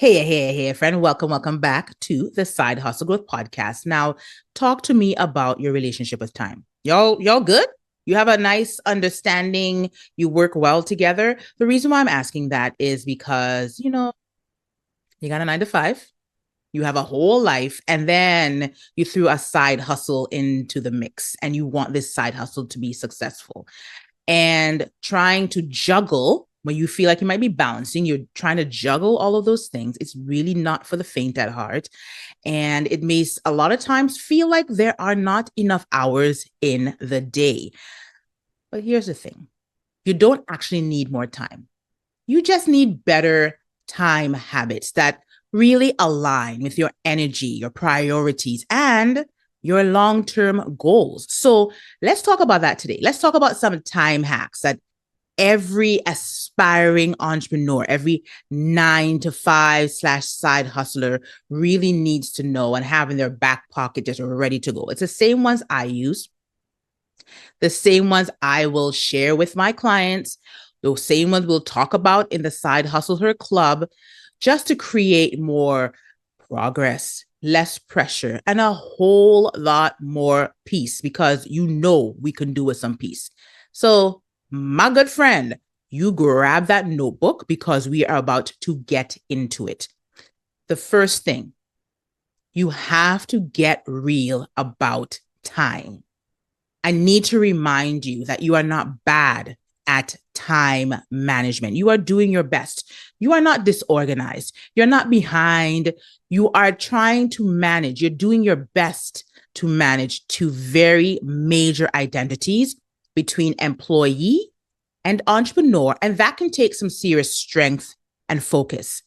Hey, friend. Welcome back to the Side Hustle Growth Podcast. Now, talk to me about your relationship with time. Y'all good? You have a nice understanding. You work well together. The reason why I'm asking that is because, you got a 9 to 5, you have a whole life, and then you threw a side hustle into the mix, and you want this side hustle to be successful. And trying to juggle when you feel like you might be balancing, you're trying to juggle all of those things. It's really not for the faint at heart. And it may a lot of times feel like there are not enough hours in the day. But here's the thing, you don't actually need more time. You just need better time habits that really align with your energy, your priorities, and your long-term goals. So let's talk about that today. Let's talk about some time hacks that every aspiring entrepreneur, every 9 to 5 / side hustler really needs to know and have in their back pocket just ready to go. It's the same ones I use, the same ones I will share with my clients, those same ones we'll talk about in the Side Hustle Her Club, just to create more progress, less pressure, and a whole lot more peace, because we can do with some peace. So, my good friend, you grab that notebook because we are about to get into it. The first thing, you have to get real about time. I need to remind you that you are not bad at time management. You are doing your best. You are not disorganized. You're not behind. You are trying to manage. You're doing your best to manage two very major identities between employee and entrepreneur. And that can take some serious strength and focus.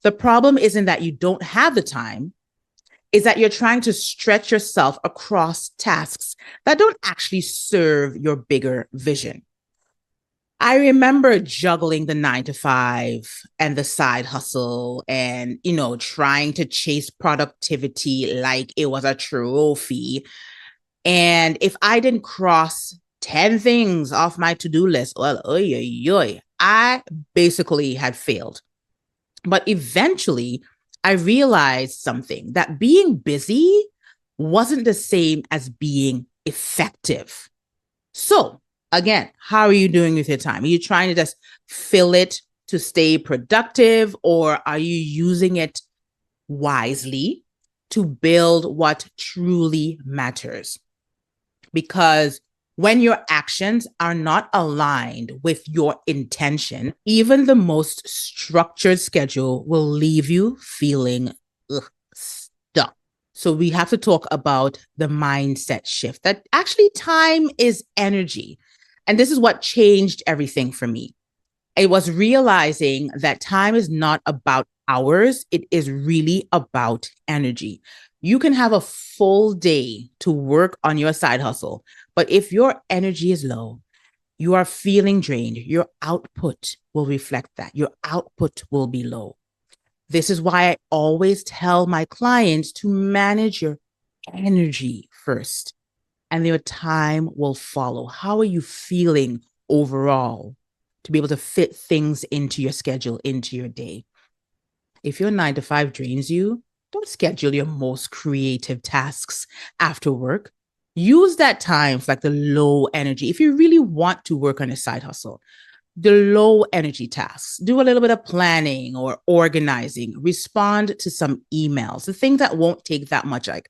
The problem isn't that you don't have the time, is that you're trying to stretch yourself across tasks that don't actually serve your bigger vision. I remember juggling the 9 to 5 and the side hustle and, trying to chase productivity like it was a trophy. And if I didn't cross 10 things off my to-do list, well, I basically had failed. But eventually, I realized something, that being busy wasn't the same as being effective. So, again, how are you doing with your time? Are you trying to just fill it to stay productive, or are you using it wisely to build what truly matters? Because when your actions are not aligned with your intention, even the most structured schedule will leave you feeling stuck. So we have to talk about the mindset shift, that actually time is energy. And this is what changed everything for me. It was realizing that time is not about hours. It is really about energy. You can have a full day to work on your side hustle, but if your energy is low, you are feeling drained, your output will reflect that. Your output will be low. This is why I always tell my clients to manage your energy first, and your time will follow. How are you feeling overall to be able to fit things into your schedule, into your day? If your 9 to 5 drains you, don't schedule your most creative tasks after work. Use that time for like the low energy. If you really want to work on a side hustle, the low energy tasks, do a little bit of planning or organizing, respond to some emails, the things that won't take that much like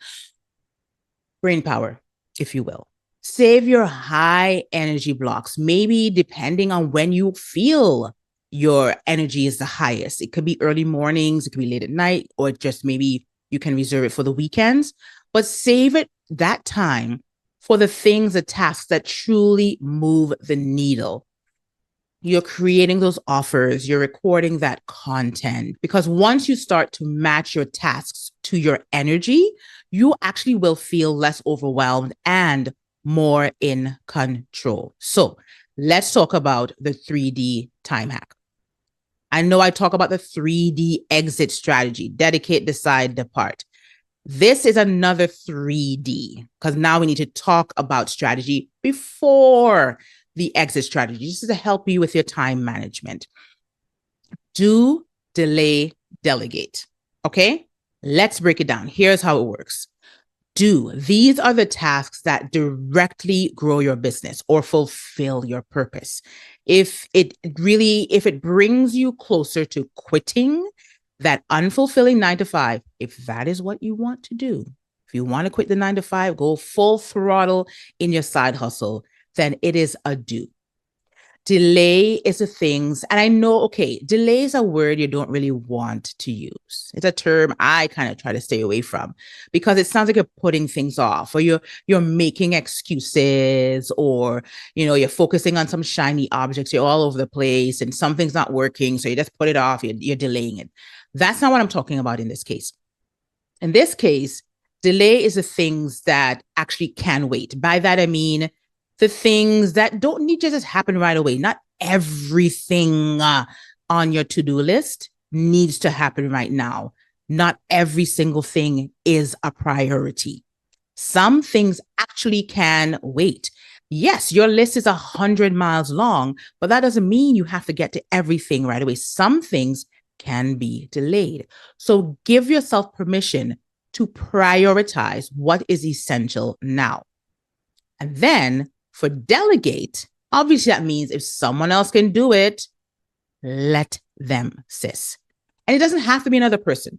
brain power, if you will. Save your high energy blocks, maybe depending on when you feel your energy is the highest. It could be early mornings, it could be late at night, or just maybe you can reserve it for the weekends, but save it that time for the things, the tasks that truly move the needle. You're creating those offers, you're recording that content, because once you start to match your tasks to your energy, you actually will feel less overwhelmed and more in control. So let's talk about the 3D time hack. I know I talk about the 3D exit strategy: dedicate, decide, depart. This is another 3D, because now we need to talk about strategy before the exit strategy, just to help you with your time management. Do, delay, delegate. Okay, let's break it down. Here's how it works. These are the tasks that directly grow your business or fulfill your purpose. If it brings you closer to quitting that unfulfilling 9 to 5, if that is what you want to do, if you want to quit the 9 to 5, go full throttle in your side hustle, then it is a do. Delay is the things, and I know, okay, delay is a word you don't really want to use. It's a term I kind of try to stay away from because it sounds like you're putting things off, or you're making excuses, or you're focusing on some shiny objects. You're all over the place, and something's not working, so you just put it off. You're delaying it. That's not what I'm talking about in this case. In this case, delay is the things that actually can wait. By that I mean the things that don't need to just happen right away. Not everything on your to-do list needs to happen right now. Not every single thing is a priority. Some things actually can wait. Yes, your list is 100 miles long, but that doesn't mean you have to get to everything right away. Some things can be delayed. So give yourself permission to prioritize what is essential now. And then for delegate, obviously that means if someone else can do it, let them, sis. And it doesn't have to be another person.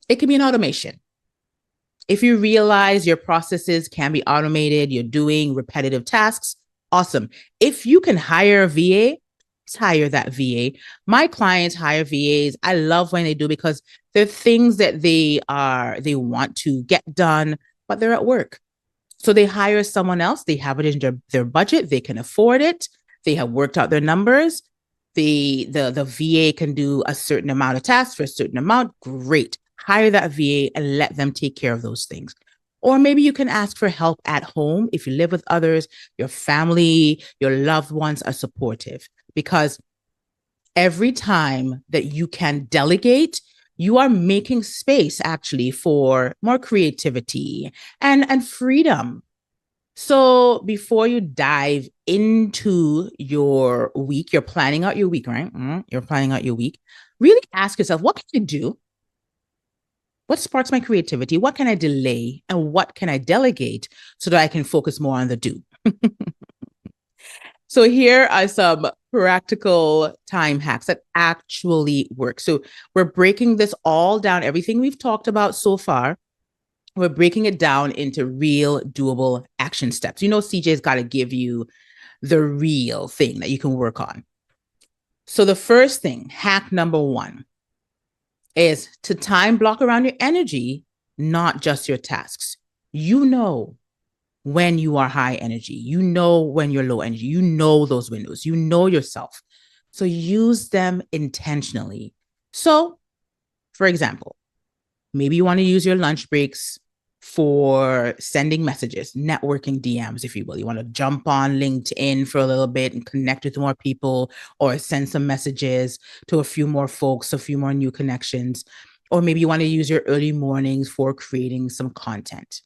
It can be an automation. If you realize your processes can be automated, you're doing repetitive tasks, awesome. If you can hire a VA, hire that VA. My clients hire VAs. I love when they do because they're things that they want to get done, but they're at work. So they hire someone else. They have it in their budget. They can afford it. They have worked out their numbers. The VA can do a certain amount of tasks for a certain amount. Great. Hire that VA and let them take care of those things. Or maybe you can ask for help at home if you live with others, your family, your loved ones are supportive. Because every time that you can delegate, you are making space actually for more creativity and freedom. So before you dive into your week, you're planning out your week, right? You're planning out your week. Really ask yourself, what can I do? What sparks my creativity? What can I delay? And what can I delegate so that I can focus more on the do? So here are some practical time hacks that actually work. So we're breaking this all down, everything we've talked about so far. We're breaking it down into real doable action steps. CJ's got to give you the real thing that you can work on. So the first thing, hack number 1, is to time block around your energy, not just your tasks. When you are high energy, when you're low energy, those windows, yourself. So use them intentionally. So, for example, maybe you want to use your lunch breaks for sending messages, networking DMs, if you will. You want to jump on LinkedIn for a little bit and connect with more people, or send some messages to a few more folks, a few more new connections. Or maybe you want to use your early mornings for creating some content.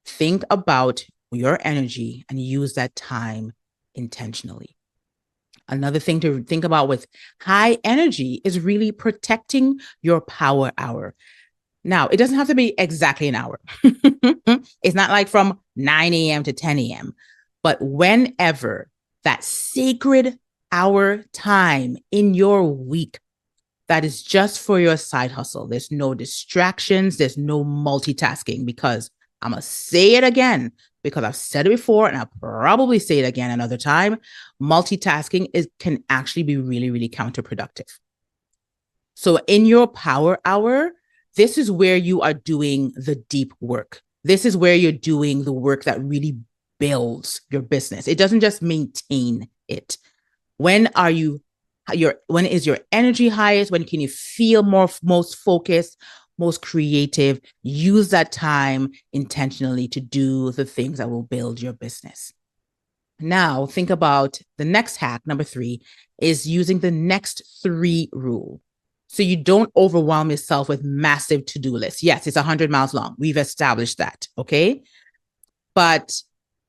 Think about your energy and use that time intentionally. Another thing to think about with high energy is really protecting your power hour. Now, it doesn't have to be exactly an hour. It's not like from 9 a.m. to 10 a.m. But whenever that sacred hour time in your week that is just for your side hustle, there's no distractions, there's no multitasking, because I'm going to say it again, because I've said it before and I'll probably say it again another time. Multitasking can actually be really, really counterproductive. So in your power hour, this is where you are doing the deep work. This is where you're doing the work that really builds your business. It doesn't just maintain it. When is your energy highest? When can you feel most focused, most creative? Use that time intentionally to do the things that will build your business. Now, think about the next hack, number 3, is using the next 3 rule. So you don't overwhelm yourself with massive to-do lists. Yes, it's 100 miles long. We've established that, okay? But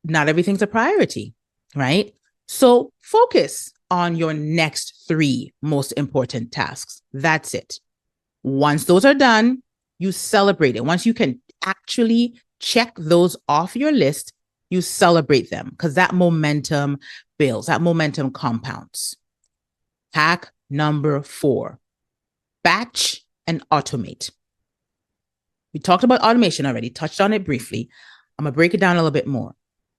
not everything's a priority, right? So focus on your next 3 most important tasks. That's it. Once those are done, you celebrate it. Once you can actually check those off your list, you celebrate them because that momentum builds, that momentum compounds. Hack number 4, batch and automate. We talked about automation already, touched on it briefly. I'm going to break it down a little bit more.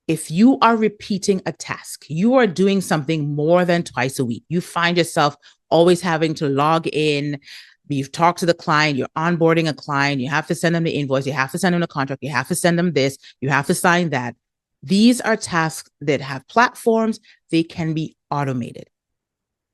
If you are repeating a task, you are doing something more than twice a week, you find yourself always having to log in. You've talked to the client, you're onboarding a client, you have to send them the invoice, you have to send them the contract, you have to send them this, you have to sign that. These are tasks that have platforms, they can be automated.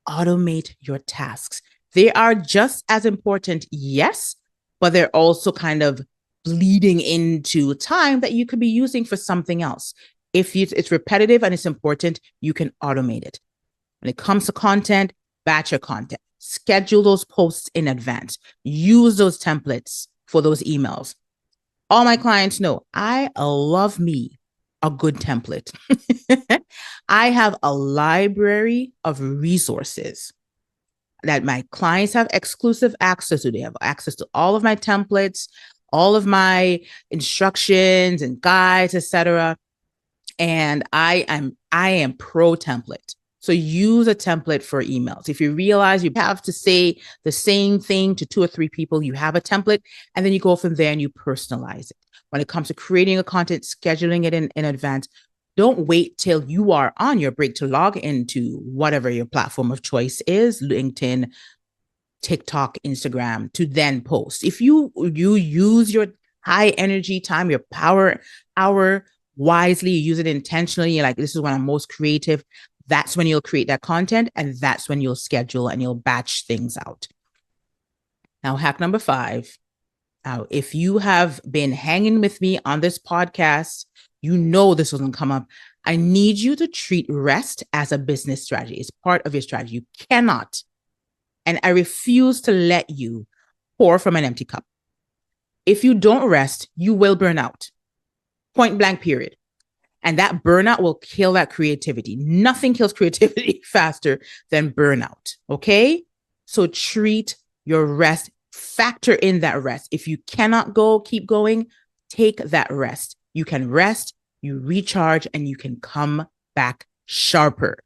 Automate your tasks. They are just as important, yes, but they're also kind of bleeding into time that you could be using for something else. If it's repetitive and it's important, you can automate it. When it comes to content, batch your content. Schedule those posts in advance. Use those templates for those emails. All my clients know I love me a good template. I have a library of resources that my clients have exclusive access to. They have access to all of my templates, all of my instructions and guides, etc. And I am pro template. So use a template for emails. If you realize you have to say the same thing to 2 or 3 people, you have a template, and then you go from there and you personalize it. When it comes to creating a content, scheduling it in advance, don't wait till you are on your break to log into whatever your platform of choice is, LinkedIn, TikTok, Instagram, to then post. If you use your high energy time, your power hour wisely, you use it intentionally, you're like, this is when I'm most creative, that's when you'll create that content, and that's when you'll schedule and you'll batch things out. Now, hack number 5. Now, if you have been hanging with me on this podcast, you know this doesn't come up. I need you to treat rest as a business strategy. It's part of your strategy. You cannot, and I refuse to let you pour from an empty cup. If you don't rest, you will burn out. Point blank, period. And that burnout will kill that creativity. Nothing kills creativity faster than burnout. Okay? So treat your rest, factor in that rest. If you cannot keep going, take that rest. You can rest, you recharge, and you can come back sharper.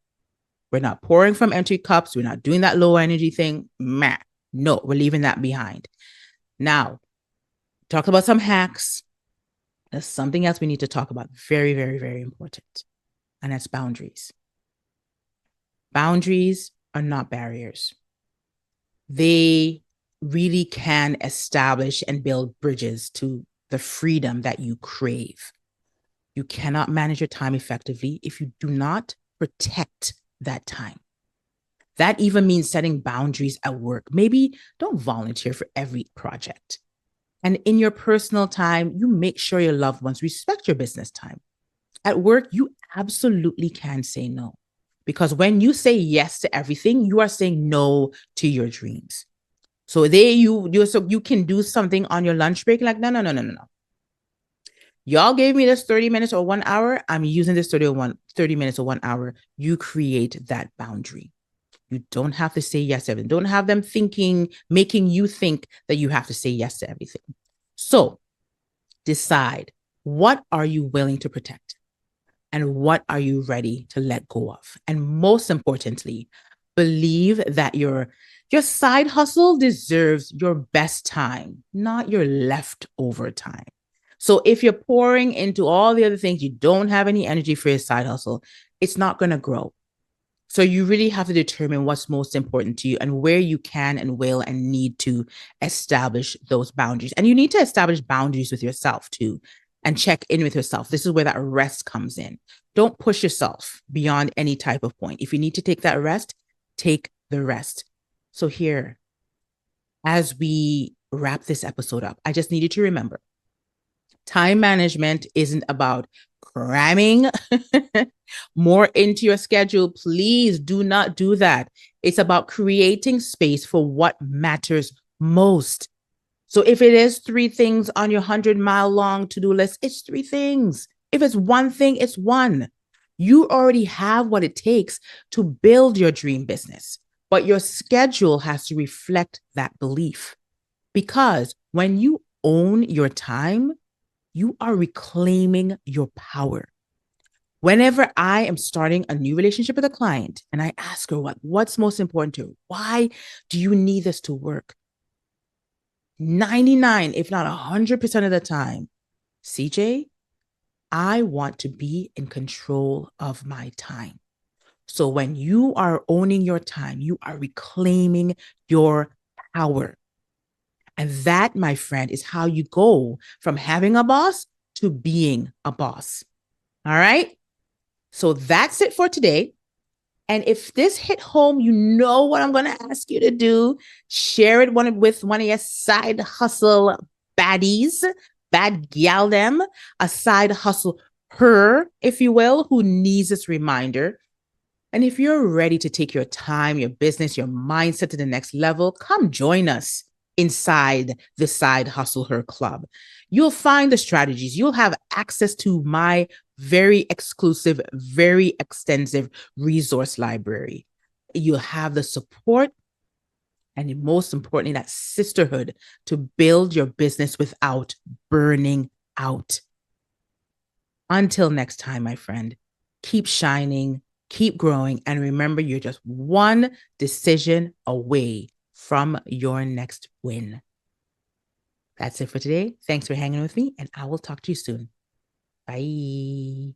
We're not pouring from empty cups. We're not doing that low energy thing. No, we're leaving that behind. Now, talk about some hacks. There's something else we need to talk about. Very, very, very important. And that's boundaries. Boundaries are not barriers. They really can establish and build bridges to the freedom that you crave. You cannot manage your time effectively if you do not protect that time. That even means setting boundaries at work. Maybe don't volunteer for every project. And in your personal time, you make sure your loved ones respect your business time. At work, you absolutely can say no. Because when you say yes to everything, you are saying no to your dreams. So you can do something on your lunch break, like, no. Y'all gave me this 30 minutes or 1 hour. I'm using this 30 minutes or 1 hour. You create that boundary. You don't have to say yes to everything. Don't have them making you think that you have to say yes to everything. So decide, what are you willing to protect? And what are you ready to let go of? And most importantly, believe that your side hustle deserves your best time, not your leftover time. So if you're pouring into all the other things, you don't have any energy for your side hustle, it's not going to grow. So you really have to determine what's most important to you and where you can and will and need to establish those boundaries. And you need to establish boundaries with yourself too, and check in with yourself. This is where that rest comes in. Don't push yourself beyond any type of point. If you need to take that rest, take the rest. So here, as we wrap this episode up, I just need you to remember, time management isn't about cramming more into your schedule. Please do not do that. It's about creating space for what matters most. So if it is 3 things on your 100-mile long to-do list, it's 3 things. If it's 1 thing, it's 1. You already have what it takes to build your dream business, but your schedule has to reflect that belief. Because when you own your time, you are reclaiming your power. Whenever I am starting a new relationship with a client and I ask her what's most important to her, why do you need this to work? 99, if not 100% of the time, CJ, I want to be in control of my time. So when you are owning your time, you are reclaiming your power. And that, my friend, is how you go from having a boss to being a boss. All right. So that's it for today. And if this hit home, you know what I'm going to ask you to do. Share it with one of your side hustle baddies, bad gal them, a side hustle her, if you will, who needs this reminder. And if you're ready to take your time, your business, your mindset to the next level, come join us inside the Side Hustle Her Club. You'll find the strategies. You'll have access to my very exclusive, very extensive resource library. You'll have the support and most importantly, that sisterhood to build your business without burning out. Until next time, my friend, keep shining, keep growing, and remember you're just one decision away from your next win. That's it for today. Thanks for hanging with me, and I will talk to you soon. Bye.